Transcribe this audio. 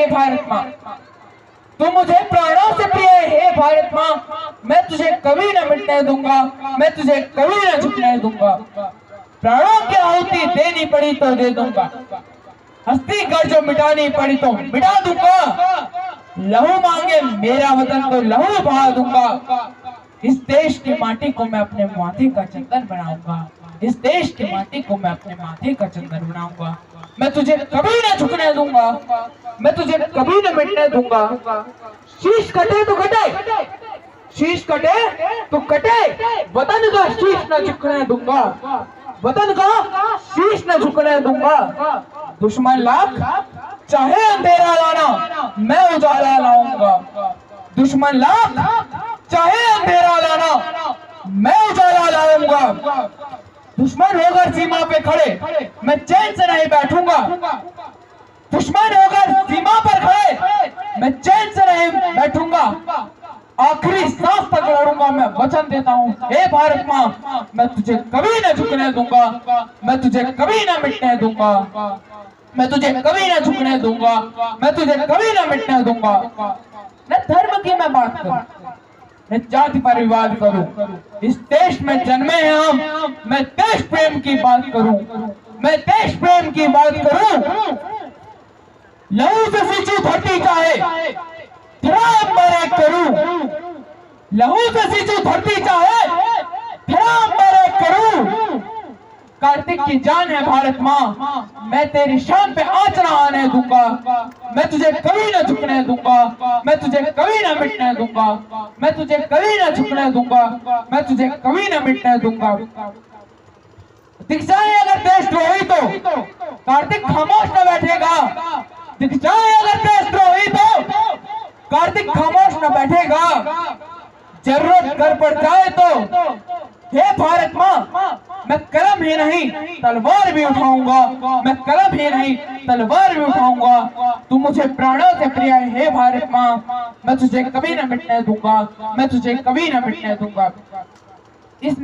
हे भारत माँ, तू मुझे प्राणों से प्रिय है हे भारत माँ। मैं तुझे कभी न मिटने दूंगा, मैं तुझे कभी न झुकने दूंगा। प्राणों की आहुति देनी पड़ी तो दे दूंगा, हस्ती कर जो मिटानी पड़ी तो मिटा दूंगा। लहू मांगे मेरा वतन तो लहू बहा दूंगा। इस देश की माटी को मैं अपने माथे का चंदन बनाऊंगा, इस देश की माटी को मैं अपने माथे का चंदन बनाऊंगा। मैं तुझे कभी न झुकने दूंगा, मैं तुझे कभी न मिटने दूंगा। शीश कटे तो कटे, शीश कटे तो कटे, वतन का शीश न झुकने दूंगा, वतन का शीश न झुकने दूंगा। दुश्मन लाख चाहे अंधेरा लाना, मैं उजाला लाऊंगा। दुश्मन लाख चाहे अंधेरा लाना, मैं उजाला लाऊंगा। दुश्मन होकर सीमा पे खड़े, मैं चैन से नहीं बैठूंगा। दुश्मन होकर सीमा पर खड़े, मैं चैन से नहीं बैठूंगा। आखिरी सांस तक लड़ूंगा, मैं वचन देता हूँ हे भारत माँ, मैं तुझे कभी न झुकने दूंगा, मैं तुझे कभी न मिटने दूंगा, मैं तुझे कभी न झुकने दूंगा, मैं तुझे कभी न मिटने दूंगा। न धर्म की मैं बात करूं, न जाति पर विवाद करूं, इस देश में जन्मे हैं हम, मैं देश प्रेम की बात करूं, मैं देश प्रेम की बात करूं। लहू से सींचू धरती चाहे धर्म मरे करूं, लहू से सींचू धरती चाहे धर्म मरे करूं। कार्तिक की जान है भारत माँ, मैं तेरी शान पे आंच न आने दूंगा। मैं तुझे कभी न झुकने दूंगा, मैं तुझे कभी न मिटने दूंगा, मैं तुझे कभी न झुकने दूंगा, मैं तुझे कभी न मिटने दूंगा। दिख जाए अगर देशद्रोही तो कार्तिक खामोश न बैठेगा, दिख जाए अगर देशद्रोही तो कार्तिक खामोश न बैठेगा। जरूरत कर पड़ जाए तो हे भारत माँ, मैं कलम ही नहीं तलवार भी उठाऊंगा, मैं कलम ही नहीं तलवार भी उठाऊंगा। तू मुझे प्राणों से प्रिय है हे भारत माँ, मैं तुझे कभी न मिटने दूंगा, मैं तुझे कभी न मिटने दूंगा।